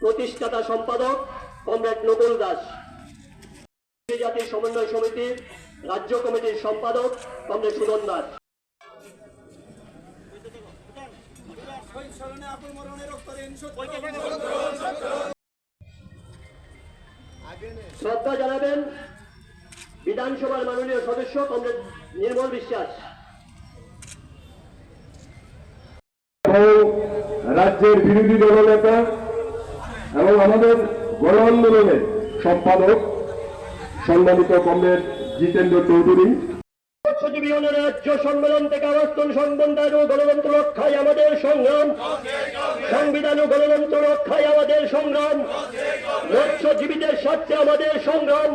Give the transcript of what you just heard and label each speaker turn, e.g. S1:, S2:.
S1: প্রতিষ্ঠাতা সম্পাদক কমরেড নকুল দাস, জাতীয় সমন্বয় সমিতির রাজ্য কমিটির সম্পাদক কমরেড সুদন দাস। শ্রদ্ধা জানাবেন বিধানসভার মাননীয় সদস্য কমরেড নির্মল বিশ্বাস।
S2: রাজ্যের বিরোধী দলনেতা এবং আমাদের গণ আন্দোলনের সম্পাদক সম্মানিত কমরেড জিতেন্দ্র চৌধুরী।
S1: মৎস্যজীবী রাজ্য সম্মেলন থেকে আবাসন সংবন্ধন ও গণতন্ত্র রক্ষায় আমাদের সংগ্রাম, সংবিধান ও গণতন্ত্র রক্ষায় আমাদের সংগ্রাম, মৎস্যজীবীদের স্বার্থে আমাদের সংগ্রাম।